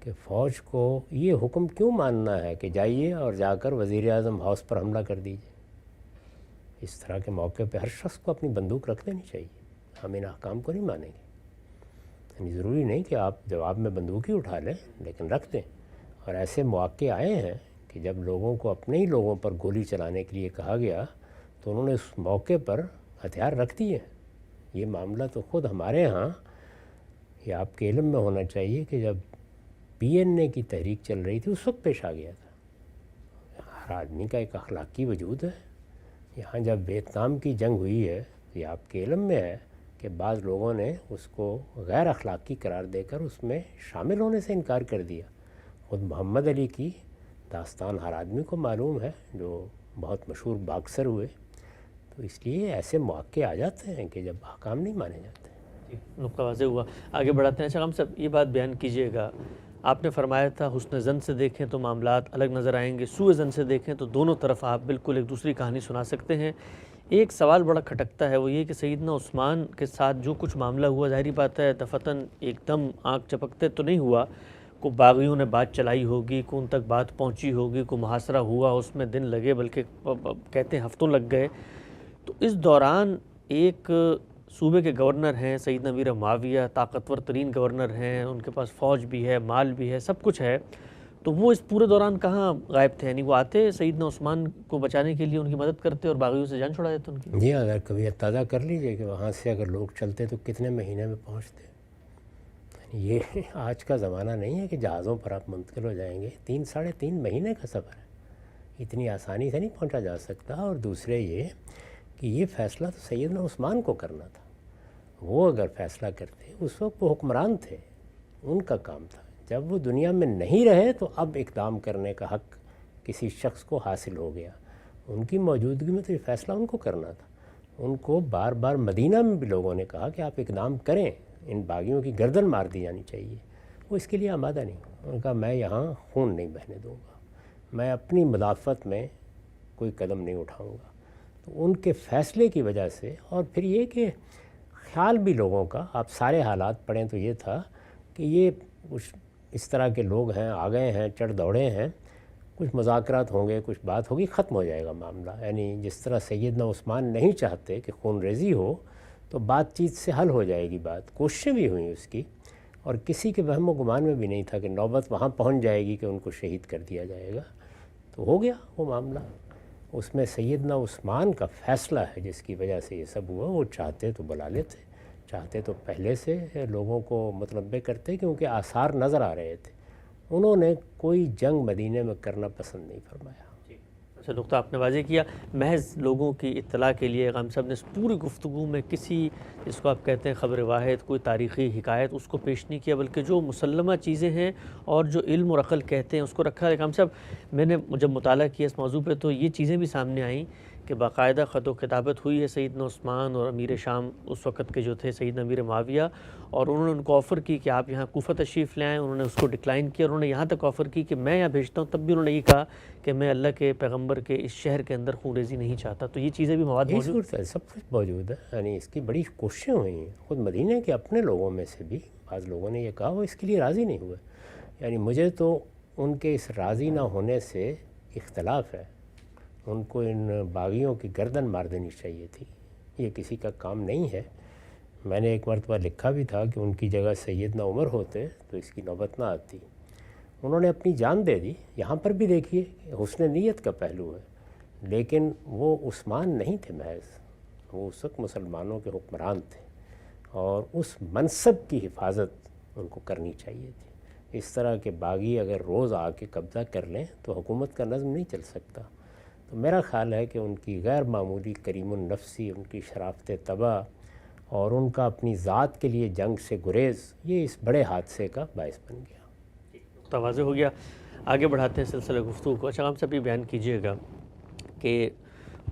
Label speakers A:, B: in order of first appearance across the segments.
A: کہ فوج کو یہ حکم کیوں ماننا ہے کہ جائیے اور جا کر وزیر اعظم ہاؤس پر حملہ کر دیجیے۔ اس طرح کے موقع پہ ہر شخص کو اپنی بندوق رکھ لینی چاہیے، ہم ان احکام کو نہیں مانیں گے۔ یعنی ضروری نہیں کہ آپ جواب میں بندوق ہی اٹھا لیں، لیکن رکھ دیں۔ اور ایسے مواقع آئے ہیں کہ جب لوگوں کو اپنے ہی لوگوں پر گولی چلانے کے لیے کہا گیا تو انہوں نے اس موقع پر ہتھیار رکھ دیے۔ یہ معاملہ تو خود ہمارے ہاں، یہ آپ کے علم میں ہونا چاہیے کہ جب PNA کی تحریک چل رہی تھی اس وقت پیش آ گیا تھا۔ ہر آدمی کا ایک اخلاقی وجود ہے۔ یہاں جب ویتنام کی جنگ ہوئی ہے، یہ آپ کے علم میں ہے کہ بعض لوگوں نے اس کو غیر اخلاقی قرار دے کر اس میں شامل ہونے سے انکار کر دیا۔ خود محمد علی کی داستان ہر آدمی کو معلوم ہے، جو بہت مشہور باکسر ہوئے۔ تو اس لیے ایسے مواقع آ جاتے ہیں کہ جب احکام نہیں مانے جاتے۔
B: نقطہ واضح ہوا، آگے بڑھاتے ہیں۔ اچھا ہم سب یہ بات بیان کیجئے گا، آپ نے فرمایا تھا حسن زن سے دیکھیں تو معاملات الگ نظر آئیں گے، سوء زن سے دیکھیں تو دونوں طرف آپ بالکل ایک دوسری کہانی سنا سکتے ہیں۔ ایک سوال بڑا کھٹکتا ہے، وہ یہ کہ سیدنا عثمان کے ساتھ جو کچھ معاملہ ہوا، ظاہری بات ہے دفتن ایک دم آنکھ چپکتے تو نہیں ہوا، کو باغیوں نے بات چلائی ہوگی، کو ان تک بات پہنچی ہوگی، کو محاصرہ ہوا، اس میں دن لگے، بلکہ کہتے ہیں ہفتوں لگ گئے۔ تو اس دوران ایک صوبے کے گورنر ہیں سیدنا امیر معاویہ، طاقتور ترین گورنر ہیں، ان کے پاس فوج بھی ہے، مال بھی ہے، سب کچھ ہے، تو وہ اس پورے دوران کہاں غائب تھے؟ یعنی وہ آتے سیدنا عثمان کو بچانے کے لیے، ان کی مدد کرتے اور باغیوں سے جان چھڑا دیتے ان کی؟
A: جی، اگر کبھی اندازہ کر لیجئے کہ وہاں سے اگر لوگ چلتے تو کتنے مہینے میں پہنچتے۔ یہ آج کا زمانہ نہیں ہے کہ جہازوں پر آپ منتقل ہو جائیں گے، 3-3.5 مہینے کا سفر ہے، اتنی آسانی سے نہیں پہنچا جا سکتا۔ اور دوسرے یہ کہ یہ فیصلہ تو سیدنا عثمان کو کرنا تھا، وہ اگر فیصلہ کرتے، اس وقت وہ حکمران تھے، ان کا کام تھا۔ جب وہ دنیا میں نہیں رہے تو اب اقدام کرنے کا حق کسی شخص کو حاصل ہو گیا، ان کی موجودگی میں تو یہ فیصلہ ان کو کرنا تھا۔ ان کو بار بار مدینہ میں بھی لوگوں نے کہا کہ آپ اقدام کریں، ان باغیوں کی گردن مار دی جانی چاہیے، وہ اس کے لیے آمادہ نہیں۔ انہوں نے کہا میں یہاں خون نہیں بہنے دوں گا، میں اپنی مدافعت میں کوئی قدم نہیں اٹھاؤں گا۔ تو ان کے فیصلے کی وجہ سے، اور پھر یہ کہ خیال بھی لوگوں کا، آپ سارے حالات پڑھیں تو یہ تھا کہ یہ کچھ اس طرح کے لوگ ہیں، آ گئے ہیں، چڑھ دوڑے ہیں، کچھ مذاکرات ہوں گے، کچھ بات ہوگی، ختم ہو جائے گا معاملہ۔ یعنی جس طرح سیدنا عثمان نہیں چاہتے کہ خون ریزی ہو، تو بات چیت سے حل ہو جائے گی بات۔ کوششیں بھی ہوئیں اس کی، اور کسی کے وہم و گمان میں بھی نہیں تھا کہ نوبت وہاں پہنچ جائے گی کہ ان کو شہید کر دیا جائے گا۔ تو ہو گیا وہ معاملہ، اس میں سیدنا عثمان کا فیصلہ ہے جس کی وجہ سے یہ سب ہوا۔ وہ چاہتے تو بلا لیتے، چاہتے تو پہلے سے لوگوں کو مطلبے کرتے، کیونکہ آثار نظر آ رہے تھے۔ انہوں نے کوئی جنگ مدینے میں کرنا پسند نہیں فرمایا۔
B: اچھا نقطہ آپ نے واضح کیا، محض لوگوں کی اطلاع کے لیے غام صاحب نے اس پوری گفتگو میں کسی جس کو آپ کہتے ہیں خبر واحد، کوئی تاریخی حکایت، اس کو پیش نہیں کیا، بلکہ جو مسلمہ چیزیں ہیں اور جو علم اور عقل کہتے ہیں اس کو رکھا ہے۔ غام صاحب میں نے جب مطالعہ کیا اس موضوع پہ تو یہ چیزیں بھی سامنے آئیں کہ باقاعدہ خط و کتابت ہوئی ہے سیدنا عثمان اور امیر شام اس وقت کے جو تھے سیدنا امیر معاویہ، اور انہوں نے ان کو آفر کی کہ آپ یہاں کوفہ تشریف لے آئیں، انہوں نے اس کو ڈکلائن کیا، اور انہوں نے یہاں تک آفر کی کہ میں یہاں بھیجتا ہوں، تب بھی انہوں نے یہ کہا کہ میں اللہ کے پیغمبر کے اس شہر کے اندر خون ریزی نہیں چاہتا۔ تو یہ چیزیں بھی مواد موجود
A: صورت ہے، سب کچھ موجود ہے۔ یعنی اس کی بڑی کوششیں ہوئی ہیں، خود مدینہ کے اپنے لوگوں میں سے بھی بعض لوگوں نے یہ کہا، وہ اس کے لیے راضی نہیں ہوئے۔ یعنی مجھے تو ان کے اس راضی نہ ہونے سے اختلاف ہے، ان کو ان باغیوں کی گردن مار دینی چاہیے تھی، یہ کسی کا کام نہیں ہے۔ میں نے ایک مرتبہ لکھا بھی تھا کہ ان کی جگہ سیدنا عمر ہوتے تو اس کی نوبت نہ آتی۔ انہوں نے اپنی جان دے دی۔ یہاں پر بھی دیکھیے حسن نیت کا پہلو ہے، لیکن وہ عثمان نہیں تھے محض، وہ اس وقت مسلمانوں کے حکمران تھے، اور اس منصب کی حفاظت ان کو کرنی چاہیے تھی۔ اس طرح کے باغی اگر روز آ کے قبضہ کر لیں تو حکومت کا نظم نہیں چل سکتا۔ تو میرا خیال ہے کہ ان کی غیر معمولی کریم النفسی، ان کی شرافت طبع اور ان کا اپنی ذات کے لیے جنگ سے گریز، یہ اس بڑے حادثے کا باعث بن گیا۔
B: تو واضح ہو گیا، آگے بڑھاتے ہیں سلسلہ گفتگو کو۔ اچھا ہم سب یہ بیان کیجئے گا کہ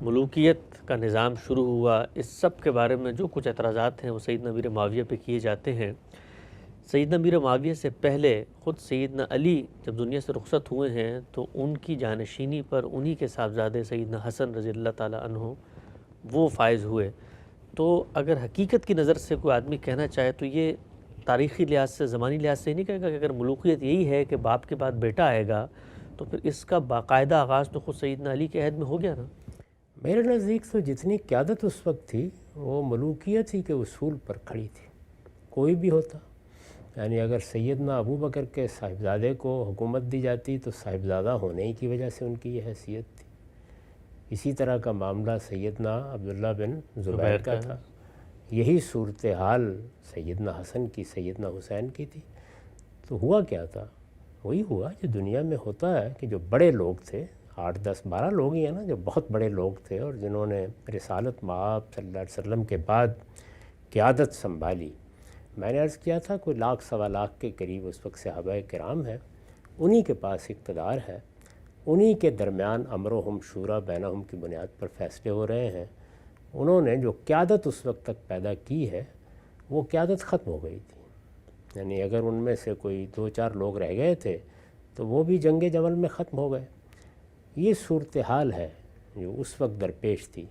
B: ملوکیت کا نظام شروع ہوا، اس سب کے بارے میں جو کچھ اعتراضات ہیں وہ سیدنا امیر معاویہ پہ کیے جاتے ہیں۔ سیدنا امیر معاویہ سے پہلے خود سیدنا علی جب دنیا سے رخصت ہوئے ہیں تو ان کی جانشینی پر انہی کے صاحبزادے سیدنا حسن رضی اللہ تعالیٰ عنہ وہ فائز ہوئے۔ تو اگر حقیقت کی نظر سے کوئی آدمی کہنا چاہے تو یہ تاریخی لحاظ سے، زمانی لحاظ سے نہیں کہے گا کہ اگر ملوکیت یہی ہے کہ باپ کے بعد بیٹا آئے گا تو پھر اس کا باقاعدہ آغاز تو خود سیدنا علی کے عہد میں ہو گیا نا؟
A: میرے نزدیک تو جتنی قیادت اس وقت تھی وہ ملوکیت ہی کے اصول پر کھڑی تھی، کوئی بھی ہوتا. یعنی اگر سیدنا ابو بکر کے صاحبزادے کو حکومت دی جاتی تو صاحبزادہ ہونے ہی کی وجہ سے ان کی یہ حیثیت تھی. اسی طرح کا معاملہ سیدنا عبداللہ بن زبیر کا تھا. یہی صورتحال سیدنا حسن کی، سیدنا حسین کی تھی. تو ہوا کیا تھا؟ وہی ہوا جو دنیا میں ہوتا ہے کہ جو بڑے لوگ تھے، 8 10 12 لوگ ہی ہیں نا جو بہت بڑے لوگ تھے اور جنہوں نے رسالت مآب صلی اللہ علیہ وسلم کے بعد قیادت سنبھالی. میں نے عرض کیا تھا کوئی 1 سوا لاکھ کے قریب اس وقت صحابہ کرام ہیں، انہی کے پاس اقتدار ہے، انہی کے درمیان امرہم شورا بینہم کی بنیاد پر فیصلے ہو رہے ہیں. انہوں نے جو قیادت اس وقت تک پیدا کی ہے وہ قیادت ختم ہو گئی تھی. یعنی اگر ان میں سے کوئی 2 4 لوگ رہ گئے تھے تو وہ بھی جنگ جمل میں ختم ہو گئے. یہ صورتحال ہے جو اس وقت درپیش تھی.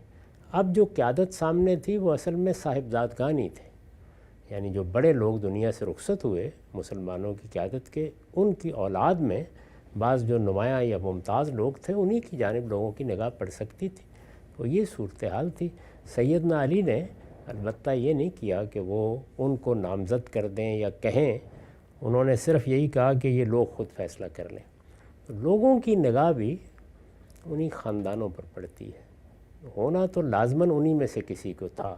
A: اب جو قیادت سامنے تھی وہ اصل میں صاحبزادگان ہی تھے. یعنی جو بڑے لوگ دنیا سے رخصت ہوئے مسلمانوں کی قیادت کے، ان کی اولاد میں بعض جو نمایاں یا ممتاز لوگ تھے انہی کی جانب لوگوں کی نگاہ پڑ سکتی تھی. تو یہ صورتحال تھی. سیدنا علی نے البتہ یہ نہیں کیا کہ وہ ان کو نامزد کر دیں یا کہیں، انہوں نے صرف یہی کہا کہ یہ لوگ خود فیصلہ کر لیں. تو لوگوں کی نگاہ بھی انہی خاندانوں پر پڑتی ہے. ہونا تو لازماً انہی میں سے کسی کو تھا.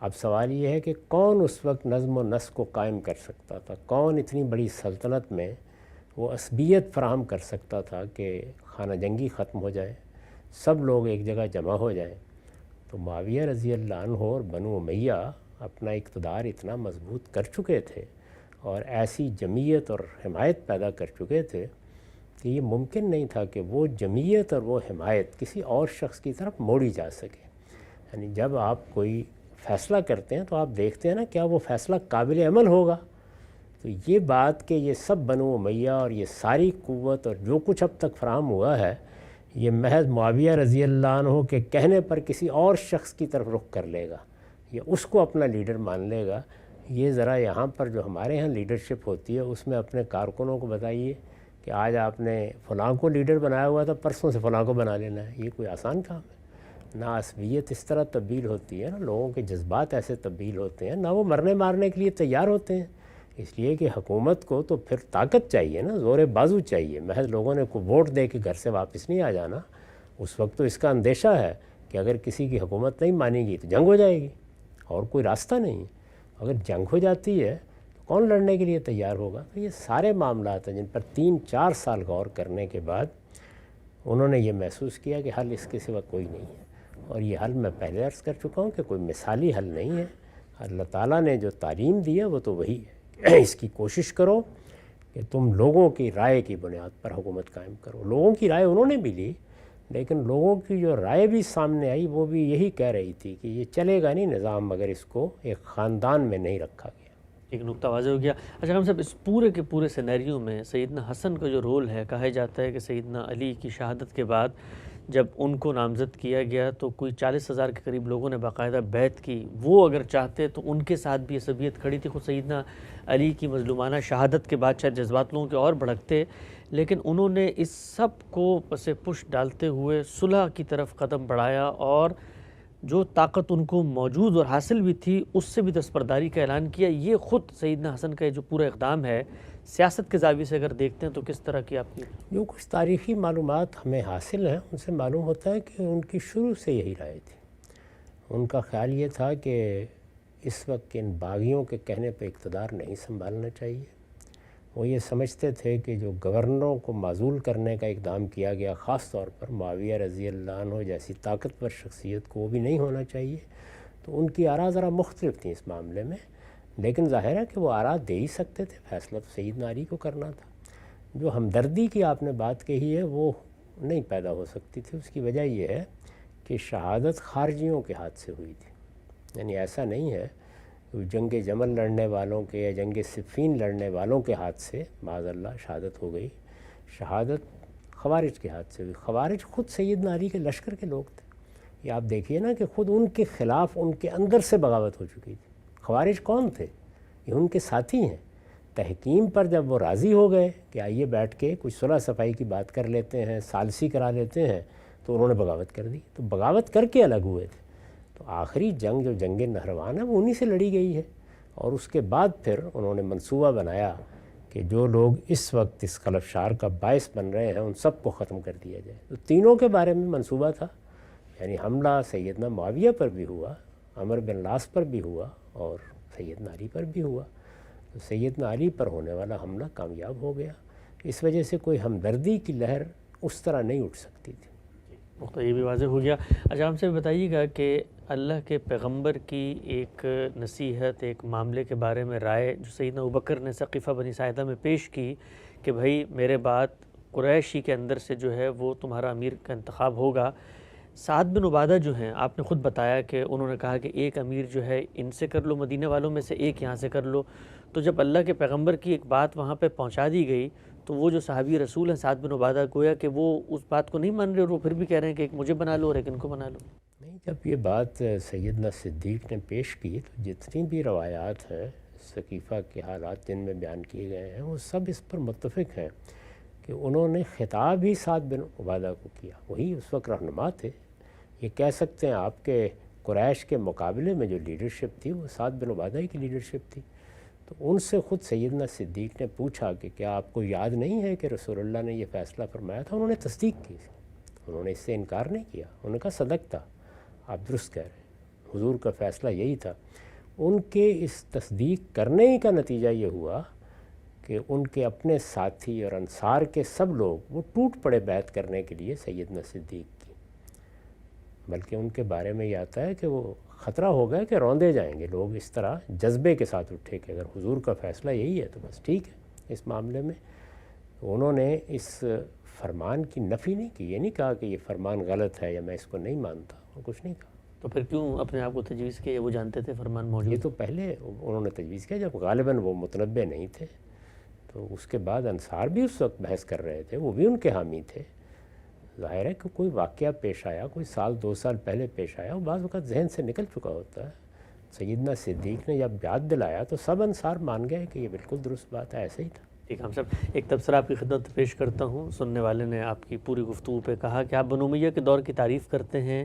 A: اب سوال یہ ہے کہ کون اس وقت نظم و نسق کو قائم کر سکتا تھا، کون اتنی بڑی سلطنت میں وہ عصبیت فراہم کر سکتا تھا کہ خانہ جنگی ختم ہو جائے، سب لوگ ایک جگہ جمع ہو جائیں. تو معاویہ رضی اللہ عنہ اور بنو امیہ اپنا اقتدار اتنا مضبوط کر چکے تھے اور ایسی جمعیت اور حمایت پیدا کر چکے تھے کہ یہ ممکن نہیں تھا کہ وہ جمعیت اور وہ حمایت کسی اور شخص کی طرف موڑی جا سکے. یعنی جب آپ کوئی فیصلہ کرتے ہیں تو آپ دیکھتے ہیں نا کیا وہ فیصلہ قابل عمل ہوگا. تو یہ بات کہ یہ سب بنو امیہ اور یہ ساری قوت اور جو کچھ اب تک فراہم ہوا ہے یہ محض معاویہ رضی اللہ عنہ کے کہنے پر کسی اور شخص کی طرف رخ کر لے گا یا اس کو اپنا لیڈر مان لے گا. یہ ذرا یہاں پر جو ہمارے ہاں لیڈرشپ ہوتی ہے اس میں اپنے کارکنوں کو بتائیے کہ آج آپ نے فلاں کو لیڈر بنایا ہوا تھا، پرسوں سے فلاں کو بنا لینا ہے. یہ کوئی آسان کام ہے؟ نہ عصبیت اس طرح تبدیل ہوتی ہے، نہ لوگوں کے جذبات ایسے تبدیل ہوتے ہیں، نہ وہ مرنے مارنے کے لیے تیار ہوتے ہیں. اس لیے کہ حکومت کو تو پھر طاقت چاہیے نا، زور بازو چاہیے. محض لوگوں نے کوئی ووٹ دے کے گھر سے واپس نہیں آ جانا. اس وقت تو اس کا اندیشہ ہے کہ اگر کسی کی حکومت نہیں مانے گی تو جنگ ہو جائے گی اور کوئی راستہ نہیں. اگر جنگ ہو جاتی ہے تو کون لڑنے کے لیے تیار ہوگا؟ تو یہ سارے معاملات ہیں جن پر 3 4 سال غور کرنے کے بعد انہوں نے یہ محسوس کیا کہ حل اس کے سوا کوئی نہیں ہے. اور یہ حل میں پہلے عرض کر چکا ہوں کہ کوئی مثالی حل نہیں ہے. اللہ تعالیٰ نے جو تعلیم دی ہے وہ تو وہی ہے کہ اس کی کوشش کرو کہ تم لوگوں کی رائے کی بنیاد پر حکومت قائم کرو. لوگوں کی رائے انہوں نے بھی لی، لیکن لوگوں کی جو رائے بھی سامنے آئی وہ بھی یہی کہہ رہی تھی کہ یہ چلے گا نہیں نظام اگر اس کو ایک خاندان میں نہیں رکھا گیا.
B: ایک نقطہ واضح ہو گیا. اچھا ہم صاحب اس پورے کے پورے سینیریو میں سیدنا حسن کا جو رول ہے، کہا جاتا ہے کہ سیدنا علی کی شہادت کے بعد جب ان کو نامزد کیا گیا تو کوئی 40,000 کے قریب لوگوں نے باقاعدہ بیعت کی. وہ اگر چاہتے تو ان کے ساتھ بھی عصبیت کھڑی تھی. خود سیدنا علی کی مظلومانہ شہادت کے بعد شاید جذبات لوگوں کے اور بھڑکتے، لیکن انہوں نے اس سب کو پس پش ڈالتے ہوئے صلح کی طرف قدم بڑھایا اور جو طاقت ان کو موجود اور حاصل بھی تھی اس سے بھی دستبرداری کا اعلان کیا. یہ خود سیدنا حسن کا جو پورا اقدام ہے سیاست کے زاویے سے اگر دیکھتے ہیں تو کس طرح کی آپ کی؟
A: جو کچھ تاریخی معلومات ہمیں حاصل ہیں ان سے معلوم ہوتا ہے کہ ان کی شروع سے یہی رائے تھی. ان کا خیال یہ تھا کہ اس وقت ان باغیوں کے کہنے پہ اقتدار نہیں سنبھالنا چاہیے. وہ یہ سمجھتے تھے کہ جو گورنروں کو معزول کرنے کا اقدام کیا گیا خاص طور پر معاویہ رضی اللہ عنہ جیسی طاقتور شخصیت کو، وہ بھی نہیں ہونا چاہیے. تو ان کی آراء ذرا مختلف تھیں اس معاملے میں، لیکن ظاہر ہے کہ وہ آراء دے ہی سکتے تھے. فیصلہ تو سیدنا علی کو کرنا تھا. جو ہمدردی کی آپ نے بات کہی ہے وہ نہیں پیدا ہو سکتی تھی. اس کی وجہ یہ ہے کہ شہادت خارجیوں کے ہاتھ سے ہوئی تھی. یعنی ایسا نہیں ہے کہ جنگ جمل لڑنے والوں کے یا جنگ صفین لڑنے والوں کے ہاتھ سے معاذ اللہ شہادت ہو گئی. شہادت خوارج کے ہاتھ سے ہوئی. خوارج خود سیدنا علی کے لشکر کے لوگ تھے. یہ آپ دیکھیے نا کہ خود ان کے خلاف ان کے اندر سے بغاوت ہو چکی تھی. خوارج کون تھے؟ یہ ان کے ساتھی ہیں۔ تحکیم پر جب وہ راضی ہو گئے کہ آئیے بیٹھ کے کچھ صلح صفائی کی بات کر لیتے ہیں، ثالثی کرا لیتے ہیں، تو انہوں نے بغاوت کر دی۔ تو بغاوت کر کے الگ ہوئے تھے۔ تو آخری جنگ جو جنگ نہروان ہے وہ انہی سے لڑی گئی ہے، اور اس کے بعد پھر انہوں نے منصوبہ بنایا کہ جو لوگ اس وقت اس خلفشار کا باعث بن رہے ہیں ان سب کو ختم کر دیا جائے۔ تو تینوں کے بارے میں منصوبہ تھا، یعنی حملہ سیدنا معاویہ پر بھی ہوا، عمر بن العاص پر بھی ہوا، اور سیدنا علی پر بھی ہوا۔ تو سیدنا علی پر ہونے والا حملہ کامیاب ہو گیا، اس وجہ سے کوئی ہمدردی کی لہر اس طرح نہیں اٹھ سکتی تھی۔
B: تو یہ بھی واضح ہو گیا۔ اچھا ہم سے بتائیے گا کہ اللہ کے پیغمبر کی ایک نصیحت، ایک معاملے کے بارے میں رائے جو سیدنا ابوبکر نے سقیفہ بنی ساعدہ میں پیش کی کہ بھائی میرے بعد قریشی کے اندر سے جو ہے وہ تمہارا امیر کا انتخاب ہوگا۔ سعد بن عبادہ جو ہیں، آپ نے خود بتایا کہ انہوں نے کہا کہ ایک امیر جو ہے ان سے کر لو، مدینہ والوں میں سے ایک یہاں سے کر لو۔ تو جب اللہ کے پیغمبر کی ایک بات وہاں پہ پہنچا دی گئی تو وہ جو صحابی رسول ہیں سعد بن عبادہ، گویا کہ وہ اس بات کو نہیں مان رہے، اور وہ پھر بھی کہہ رہے ہیں کہ ایک مجھے بنا لو اور ایک ان کو بنا لو۔
A: نہیں، جب یہ بات سیدنا صدیق نے پیش کی تو جتنی بھی روایات ہیں سقیفہ کے حالات جن میں بیان کیے گئے ہیں وہ سب اس پر متفق ہیں کہ انہوں نے خطاب ہی سعد بن عبادہ کو کیا، وہی اس وقت رہنما تھے۔ یہ کہہ سکتے ہیں آپ کے قریش کے مقابلے میں جو لیڈرشپ تھی وہ سعد بن عبادہ ہی کی لیڈرشپ تھی۔ تو ان سے خود سیدنا صدیق نے پوچھا کہ کیا آپ کو یاد نہیں ہے کہ رسول اللہ نے یہ فیصلہ فرمایا تھا؟ انہوں نے تصدیق کی، انہوں نے اس سے انکار نہیں کیا، انہوں نے کہا صدق تھا، آپ درست کہہ رہے ہیں، حضور کا فیصلہ یہی تھا۔ ان کے اس تصدیق کرنے کا نتیجہ یہ ہوا کہ ان کے اپنے ساتھی اور انصار کے سب لوگ وہ ٹوٹ پڑے بیعت کرنے کے لیے سیدنا صدیق کی، بلکہ ان کے بارے میں یہ آتا ہے کہ وہ خطرہ ہو گیا کہ روندے جائیں گے لوگ، اس طرح جذبے کے ساتھ اٹھے کہ اگر حضور کا فیصلہ یہی ہے تو بس ٹھیک ہے۔ اس معاملے میں انہوں نے اس فرمان کی نفی نہیں کی، یہ نہیں کہا کہ یہ فرمان غلط ہے یا میں اس کو نہیں مانتا، وہ کچھ نہیں کہا۔
B: تو پھر کیوں اپنے آپ کو تجویز کیا؟ وہ جانتے تھے فرمان موجود؟
A: یہ تو پہلے انہوں نے تجویز کیا جب غالباً وہ متنبع نہیں تھے، تو اس کے بعد انصار بھی اس وقت بحث کر رہے تھے، وہ بھی ان کے حامی تھے۔ ظاہر ہے کہ کوئی واقعہ پیش آیا، کوئی سال دو سال پہلے پیش آیا، وہ بعض وقت ذہن سے نکل چکا ہوتا ہے۔ سیدنا صدیق نے جب یاد دلایا تو سب انصار مان گئے کہ یہ بالکل درست بات ہے، ایسے ہی تھا۔
B: ٹھیک ہے، ہم سب ایک تبصرہ آپ کی خدمت پیش کرتا ہوں۔ سننے والے نے آپ کی پوری گفتگو پہ کہا کہ آپ بنو امیہ کے دور کی تعریف کرتے ہیں۔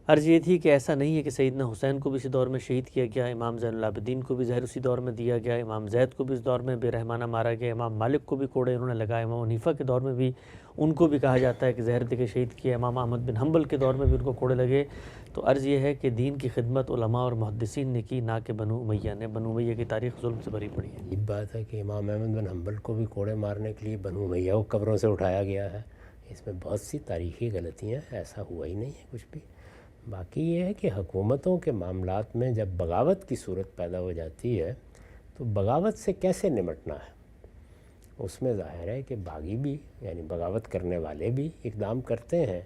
B: عرض یہ تھی کہ ایسا نہیں ہے کہ سیدنا حسین کو بھی اسی دور میں شہید کیا گیا، امام زین العابدین کو بھی زہر اسی دور میں دیا گیا، امام زید کو بھی اس دور میں بے رحمانہ مارا گیا، امام مالک کو بھی کوڑے انہوں نے لگائے، امام حنیفہ کے دور میں بھی ان کو بھی کہا جاتا ہے کہ زہر دے کے شہید کیا، امام احمد بن حنبل کے دور میں بھی ان کو کوڑے لگے۔ تو عرض یہ ہے کہ دین کی خدمت علماء اور محدثین نے کی، نہ کہ بنو امیہ نے۔ بنو امیہ کی تاریخ ظلم سے بھری پڑی ہے۔
A: یہ بات ہے کہ امام احمد بن حنبل کو بھی کوڑے مارنے کے لیے بنو امیہ کو قبروں سے اٹھایا گیا ہے، اس میں بہت سی تاریخی غلطیاں، ایسا ہوا ہی نہیں ہے کچھ بھی۔ باقی یہ ہے کہ حکومتوں کے معاملات میں جب بغاوت کی صورت پیدا ہو جاتی ہے تو بغاوت سے کیسے نمٹنا ہے، اس میں ظاہر ہے کہ باغی بھی یعنی بغاوت کرنے والے بھی اقدام کرتے ہیں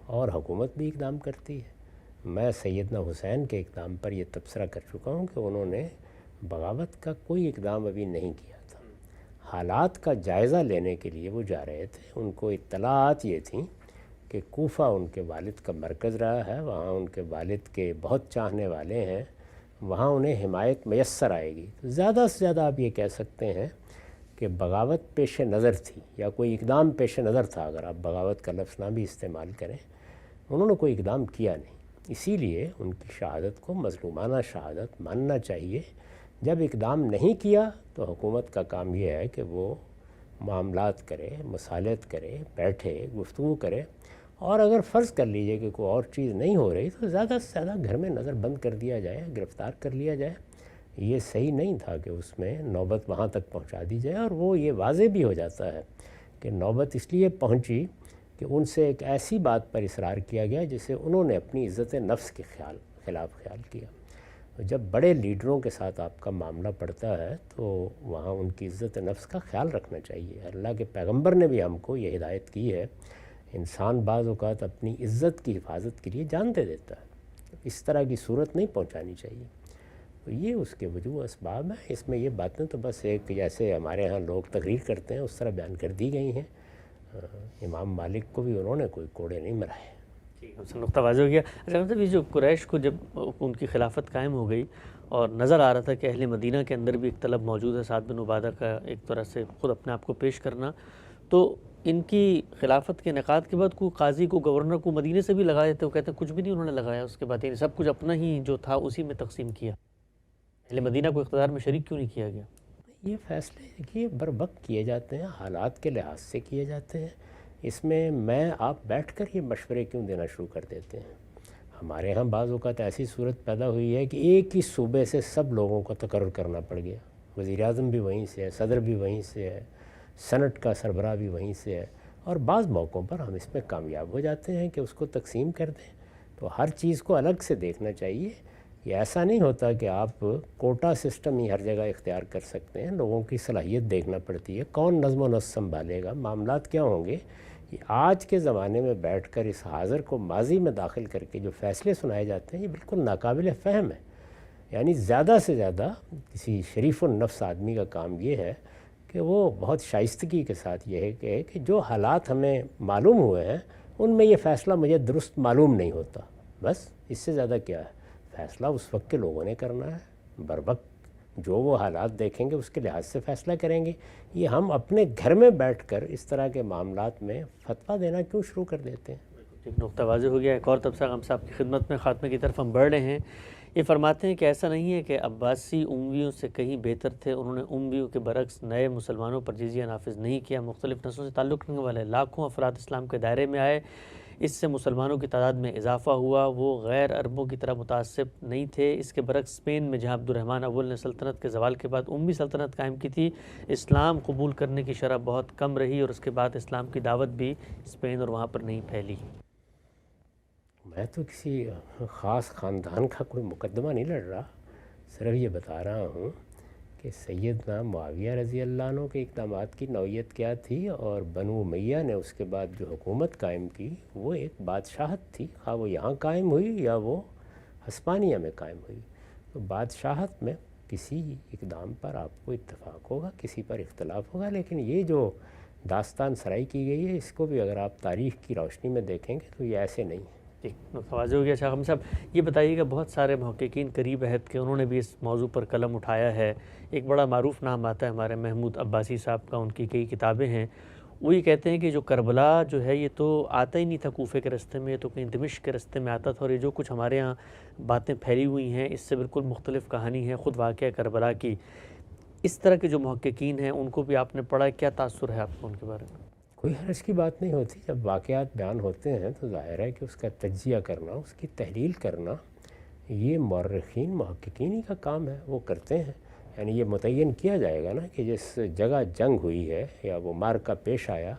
A: اور حکومت بھی اقدام کرتی ہے۔ میں سیدنا حسین کے اقدام پر یہ تبصرہ کر چکا ہوں کہ انہوں نے بغاوت کا کوئی اقدام ابھی نہیں کیا تھا، حالات کا جائزہ لینے کے لیے وہ جا رہے تھے۔ ان کو اطلاعات یہ تھیں کہ کوفہ ان کے والد کا مرکز رہا ہے، وہاں ان کے والد کے بہت چاہنے والے ہیں، وہاں انہیں حمایت میسر آئے گی۔ تو زیادہ سے زیادہ آپ یہ کہہ سکتے ہیں کہ بغاوت پیش نظر تھی یا کوئی اقدام پیش نظر تھا، اگر آپ بغاوت کا لفظ نہ بھی استعمال کریں۔ انہوں نے کوئی اقدام کیا نہیں، اسی لیے ان کی شہادت کو مظلومانہ شہادت ماننا چاہیے۔ جب اقدام نہیں کیا تو حکومت کا کام یہ ہے کہ وہ معاملات کرے، مصالحت کرے، بیٹھے گفتگو کرے، اور اگر فرض کر لیجئے کہ کوئی اور چیز نہیں ہو رہی تو زیادہ سے زیادہ گھر میں نظر بند کر دیا جائے، گرفتار کر لیا جائے۔ یہ صحیح نہیں تھا کہ اس میں نوبت وہاں تک پہنچا دی جائے، اور وہ یہ واضح بھی ہو جاتا ہے کہ نوبت اس لیے پہنچی کہ ان سے ایک ایسی بات پر اصرار کیا گیا جسے انہوں نے اپنی عزت نفس کے خلاف خیال کیا۔ جب بڑے لیڈروں کے ساتھ آپ کا معاملہ پڑتا ہے تو وہاں ان کی عزت نفس کا خیال رکھنا چاہیے۔ اللہ کے پیغمبر نے بھی ہم کو یہ ہدایت کی ہے، انسان بعض اوقات اپنی عزت کی حفاظت کے لیے جان دے دیتا ہے، اس طرح کی صورت نہیں پہنچانی چاہیے۔ تو یہ اس کے وجوہ اسباب ہیں، اس میں یہ باتیں تو بس ایک جیسے ہمارے ہاں لوگ تقریر کرتے ہیں اس طرح بیان کر دی گئی ہیں۔ امام مالک کو بھی انہوں نے کوئی کوڑے نہیں مرائے۔
B: ٹھیک ہے، نقطہ واضح ہو گیا۔ اچھا مطلب یہ جو قریش کو جب ان کی خلافت قائم ہو گئی اور نظر آ رہا تھا کہ اہل مدینہ کے اندر بھی ایک طلب موجود ہے سعد بن عبادہ کا ایک طرح سے خود اپنے آپ کو پیش کرنا، تو ان کی خلافت کے انعقاد کے بعد کوئی قاضی کو گورنر کو مدینے سے بھی لگائے تھے، وہ کہتے ہیں کچھ بھی نہیں انہوں نے لگایا، اس کے بعد یعنی سب کچھ اپنا ہی جو تھا اسی میں تقسیم کیا، اہل مدینہ کو اقتدار میں شریک کیوں نہیں کیا گیا؟
A: یہ فیصلے دیکھیے بر وقت کیے جاتے ہیں، حالات کے لحاظ سے کیے جاتے ہیں۔ اس میں آپ بیٹھ کر یہ مشورے کیوں دینا شروع کر دیتے ہیں؟ ہمارے ہاں بعض اوقات ایسی صورت پیدا ہوئی ہے کہ ایک ہی صوبے سے سب لوگوں کو تقرر کرنا پڑ گیا، وزیر اعظم بھی وہیں سے ہے، صدر بھی وہیں سے ہے، سینٹ کا سربراہ بھی وہیں سے ہے، اور بعض موقعوں پر ہم اس میں کامیاب ہو جاتے ہیں کہ اس کو تقسیم کر دیں۔ تو ہر چیز کو الگ سے دیکھنا چاہیے۔ یہ ایسا نہیں ہوتا کہ آپ کوٹا سسٹم ہی ہر جگہ اختیار کر سکتے ہیں، لوگوں کی صلاحیت دیکھنا پڑتی ہے، کون نظم و نسق سنبھالے گا، معاملات کیا ہوں گے۔ یہ آج کے زمانے میں بیٹھ کر اس حاضر کو ماضی میں داخل کر کے جو فیصلے سنائے جاتے ہیں یہ بالکل ناقابل فہم ہے۔ یعنی زیادہ سے زیادہ کسی شریف النفس آدمی کا کام یہ ہے کہ وہ بہت شائستگی کے ساتھ یہ ہے کہ جو حالات ہمیں معلوم ہوئے ہیں ان میں یہ فیصلہ مجھے درست معلوم نہیں ہوتا، بس اس سے زیادہ کیا ہے۔ فیصلہ اس وقت کے لوگوں نے کرنا ہے، بر وقت جو وہ حالات دیکھیں گے اس کے لحاظ سے فیصلہ کریں گے۔ یہ ہم اپنے گھر میں بیٹھ کر اس طرح کے معاملات میں فتویٰ دینا کیوں شروع کر دیتے ہیں؟
B: ایک نقطہ واضح ہو گیا۔ ایک اور تبصرہ ہم صاحب کی خدمت میں، خاتمے کی طرف ہم بڑھ رہے ہیں۔ یہ فرماتے ہیں کہ ایسا نہیں ہے کہ عباسی امویوں سے کہیں بہتر تھے، انہوں نے امویوں کے برعکس نئے مسلمانوں پر جزیہ نافذ نہیں کیا، مختلف نسلوں سے تعلق رکھنے والے لاکھوں افراد اسلام کے دائرے میں آئے، اس سے مسلمانوں کی تعداد میں اضافہ ہوا، وہ غیر عربوں کی طرح متعصب نہیں تھے۔ اس کے برعکس اسپین میں جہاں عبد الرحمن اول نے سلطنت کے زوال کے بعد امی سلطنت قائم کی تھی، اسلام قبول کرنے کی شرح بہت کم رہی اور اس کے بعد اسلام کی دعوت بھی اسپین اور وہاں پر نہیں پھیلی۔
A: میں تو کسی خاص خاندان کا کوئی مقدمہ نہیں لڑ رہا، صرف یہ بتا رہا ہوں کہ سیدنا معاویہ رضی اللہ عنہ کے اقدامات کی نوعیت کیا تھی، اور بنو امیہ نے اس کے بعد جو حکومت قائم کی وہ ایک بادشاہت تھی، خواہ وہ یہاں قائم ہوئی یا وہ ہسپانیہ میں قائم ہوئی۔ تو بادشاہت میں کسی اقدام پر آپ کو اتفاق ہوگا، کسی پر اختلاف ہوگا، لیکن یہ جو داستان سرائی کی گئی ہے اس کو بھی اگر آپ تاریخ کی روشنی میں دیکھیں گے تو یہ ایسے نہیں ہے۔
B: ٹھیک، واضح ہو گیا۔ شاہ ہم صاحب یہ بتائیے گا، بہت سارے محققین قریب عہد کے انہوں نے بھی اس موضوع پر قلم اٹھایا ہے، ایک بڑا معروف نام آتا ہے ہمارے محمود عباسی صاحب کا، ان کی کئی کتابیں ہیں، وہ یہ کہتے ہیں کہ جو کربلا جو ہے یہ تو آتا ہی نہیں تھا کوفے کے راستے میں، یہ تو کہیں دمشق کے راستے میں آتا تھا، اور یہ جو کچھ ہمارے ہاں باتیں پھیلی ہوئی ہیں اس سے بالکل مختلف کہانی ہے خود واقعہ کربلا کی۔ اس طرح کے جو محققین ہیں ان کو بھی آپ نے پڑھا، کیا تاثر ہے آپ کو ان کے بارے میں؟
A: کوئی حرج کی بات نہیں ہوتی، جب واقعات بیان ہوتے ہیں تو ظاہر ہے کہ اس کا تجزیہ کرنا، اس کی تحلیل کرنا یہ مورخین محققین ہی کا کام ہے، وہ کرتے ہیں۔ یعنی یہ متعین کیا جائے گا نا کہ جس جگہ جنگ ہوئی ہے یا وہ معرکہ پیش آیا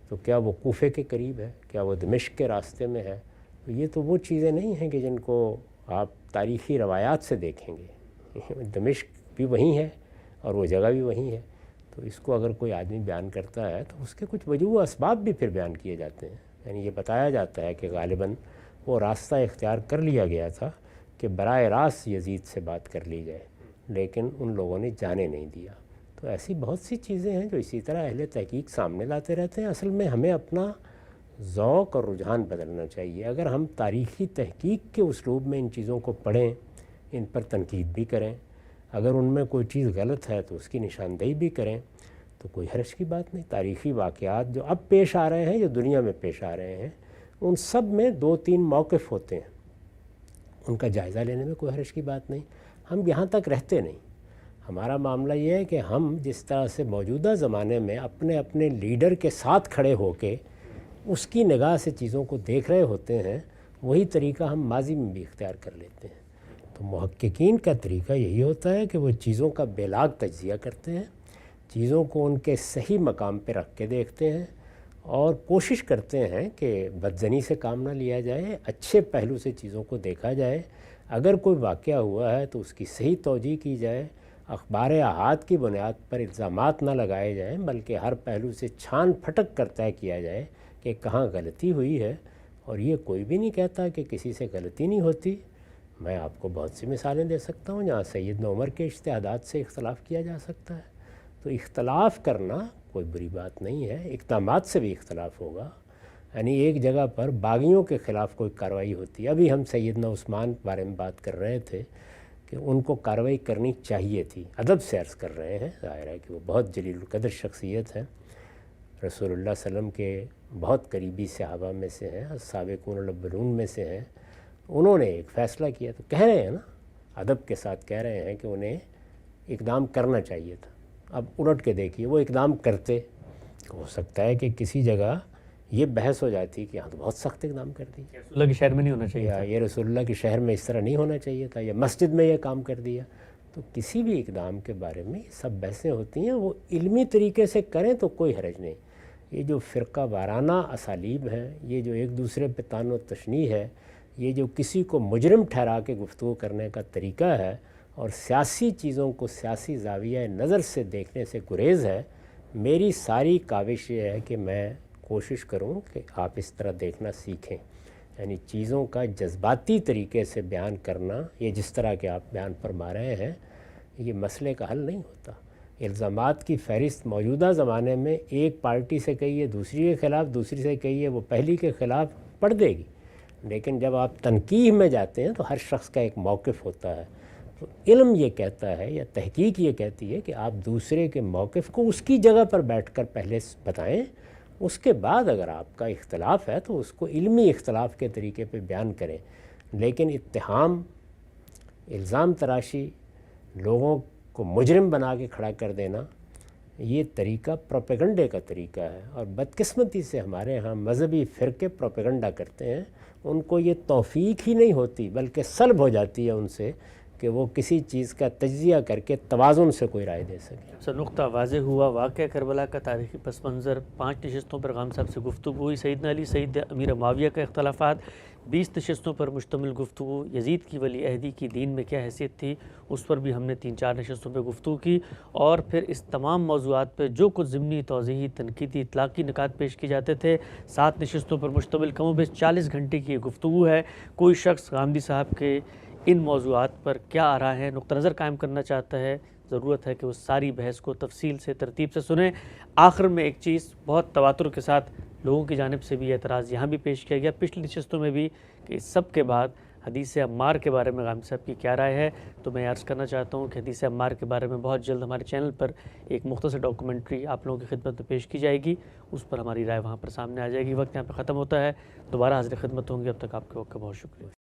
A: تو کیا وہ کوفے کے قریب ہے، کیا وہ دمشق کے راستے میں ہے۔ تو یہ تو وہ چیزیں نہیں ہیں کہ جن کو آپ تاریخی روایات سے دیکھیں گے، دمشق بھی وہیں ہے اور وہ جگہ بھی وہیں ہے۔ تو اس کو اگر کوئی آدمی بیان کرتا ہے تو اس کے کچھ وجوہ و اسباب بھی پھر بیان کیے جاتے ہیں۔ یعنی یہ بتایا جاتا ہے کہ غالباً وہ راستہ اختیار کر لیا گیا تھا کہ براہ راست یزید سے بات کر لی جائے، لیکن ان لوگوں نے جانے نہیں دیا۔ تو ایسی بہت سی چیزیں ہیں جو اسی طرح اہل تحقیق سامنے لاتے رہتے ہیں۔ اصل میں ہمیں اپنا ذوق اور رجحان بدلنا چاہیے۔ اگر ہم تاریخی تحقیق کے اسلوب میں ان چیزوں کو پڑھیں، ان پر تنقید بھی کریں، اگر ان میں کوئی چیز غلط ہے تو اس کی نشاندہی بھی کریں، تو کوئی حرج کی بات نہیں۔ تاریخی واقعات جو اب پیش آ رہے ہیں، جو دنیا میں پیش آ رہے ہیں، ان سب میں 2-3 موقف ہوتے ہیں، ان کا جائزہ لینے میں کوئی حرج کی بات نہیں۔ ہم یہاں تک رہتے نہیں۔ ہمارا معاملہ یہ ہے کہ ہم جس طرح سے موجودہ زمانے میں اپنے اپنے لیڈر کے ساتھ کھڑے ہو کے اس کی نگاہ سے چیزوں کو دیکھ رہے ہوتے ہیں، وہی طریقہ ہم ماضی میں بھی اختیار کر لیتے ہیں۔ تو محققین کا طریقہ یہی ہوتا ہے کہ وہ چیزوں کا بے لاگ تجزیہ کرتے ہیں، چیزوں کو ان کے صحیح مقام پہ رکھ کے دیکھتے ہیں، اور کوشش کرتے ہیں کہ بدظنی سے کام نہ لیا جائے، اچھے پہلو سے چیزوں کو دیکھا جائے۔ اگر کوئی واقعہ ہوا ہے تو اس کی صحیح توجیہ کی جائے، اخبار احاد کی بنیاد پر الزامات نہ لگائے جائیں، بلکہ ہر پہلو سے چھان پھٹک کر طے کیا جائے کہ کہاں غلطی ہوئی ہے۔ اور یہ کوئی بھی نہیں کہتا کہ کسی سے غلطی نہیں ہوتی۔ میں آپ کو بہت سی مثالیں دے سکتا ہوں جہاں سیدنا عمر کے اجتہادات سے اختلاف کیا جا سکتا ہے۔ تو اختلاف کرنا کوئی بری بات نہیں ہے، اقدامات سے بھی اختلاف ہوگا، یعنی ایک جگہ پر باغیوں کے خلاف کوئی کارروائی ہوتی ہے. ابھی ہم سیدنا عثمان کے بارے میں بات کر رہے تھے کہ ان کو کارروائی کرنی چاہیے تھی. ادب سے عرض کر رہے ہیں، ظاہر ہے کہ وہ بہت جلیل القدر شخصیت ہیں، رسول اللہ صلی اللہ علیہ وسلم کے بہت قریبی صحابہ میں سے ہیں، السابقون الاولون میں سے ہیں. انہوں نے ایک فیصلہ کیا تو کہہ رہے ہیں نا، ادب کے ساتھ کہہ رہے ہیں کہ انہیں اقدام کرنا چاہیے تھا. اب الٹ کے دیکھیے، وہ اقدام کرتے، ہو سکتا ہے کہ کسی جگہ یہ بحث ہو جاتی کہ یہاں تو بہت سخت اقدام کر دی،
B: رسول اللہ کے شہر میں نہیں ہونا چاہیے
A: یا یہ رسول اللہ کے شہر میں اس طرح نہیں ہونا چاہیے تھا، یا مسجد میں یہ کام کر دیا. تو کسی بھی اقدام کے بارے میں یہ سب بحثیں ہوتی ہیں، وہ علمی طریقے سے کریں تو کوئی حرج نہیں. یہ جو فرقہ وارانہ اسالیب ہیں، یہ جو ایک دوسرے پہ طعن و تشنیع ہے، یہ جو کسی کو مجرم ٹھہرا کے گفتگو کرنے کا طریقہ ہے، اور سیاسی چیزوں کو سیاسی زاویہ نظر سے دیکھنے سے گریز ہے. میری ساری کاوش یہ ہے کہ میں کوشش کروں کہ آپ اس طرح دیکھنا سیکھیں. یعنی چیزوں کا جذباتی طریقے سے بیان کرنا، یہ جس طرح کے آپ بیان فرما رہے ہیں، یہ مسئلے کا حل نہیں ہوتا. الزامات کی فہرست موجودہ زمانے میں ایک پارٹی سے کہیے دوسری کے خلاف، دوسری سے کہیے وہ پہلی کے خلاف پڑھ دے گی. لیکن جب آپ تنقیح میں جاتے ہیں تو ہر شخص کا ایک موقف ہوتا ہے. تو علم یہ کہتا ہے یا تحقیق یہ کہتی ہے کہ آپ دوسرے کے موقف کو اس کی جگہ پر بیٹھ کر پہلے بتائیں، اس کے بعد اگر آپ کا اختلاف ہے تو اس کو علمی اختلاف کے طریقے پہ بیان کریں. لیکن اتہام، الزام تراشی، لوگوں کو مجرم بنا کے کھڑا کر دینا، یہ طریقہ پروپیگنڈے کا طریقہ ہے. اور بدقسمتی سے ہمارے ہاں مذہبی فرقے پروپیگنڈا کرتے ہیں. ان کو یہ توفیق ہی نہیں ہوتی بلکہ سلب ہو جاتی ہے ان سے کہ وہ کسی چیز کا تجزیہ کر کے توازن سے کوئی رائے دے سکے.
B: سر، نقطہ واضح ہوا. واقعہ کربلا کا تاریخی پس منظر، 5 نشستوں پر غام صاحب سے گفتگو ہوئی. سیدنا علی، سید امیر معاویہ کا اختلافات، 20 نشستوں پر مشتمل گفتگو. یزید کی ولی عہدی کی دین میں کیا حیثیت تھی، اس پر بھی ہم نے 3-4 نشستوں پہ گفتگو کی. اور پھر اس تمام موضوعات پہ جو کچھ ضمنی، توضیحی، تنقیدی، اطلاقی نکات پیش کی جاتے تھے، 7 نشستوں پر مشتمل کم و بیش 40 گھنٹے کی یہ گفتگو ہے. کوئی شخص غامدی صاحب کے ان موضوعات پر کیا آرا ہے، نقطہ نظر قائم کرنا چاہتا ہے، ضرورت ہے کہ وہ ساری بحث کو تفصیل سے، ترتیب سے سنیں. آخر میں ایک چیز بہت تواتر کے ساتھ لوگوں کی جانب سے بھی اعتراض یہاں بھی پیش کیا گیا، پچھلی نشستوں میں بھی، کہ اس سب کے بعد حدیث عمار کے بارے میں غامدی صاحب کی کیا رائے ہے. تو میں عرض کرنا چاہتا ہوں کہ حدیث عمار کے بارے میں بہت جلد ہمارے چینل پر ایک مختصر ڈاکومنٹری آپ لوگوں کی خدمت میں پیش کی جائے گی. اس پر ہماری رائے وہاں پر سامنے آ جائے گی. وقت یہاں پہ ختم ہوتا ہے. دوبارہ حاضر خدمت ہوں گے. اب تک آپ کے وقت کا بہت شکریہ.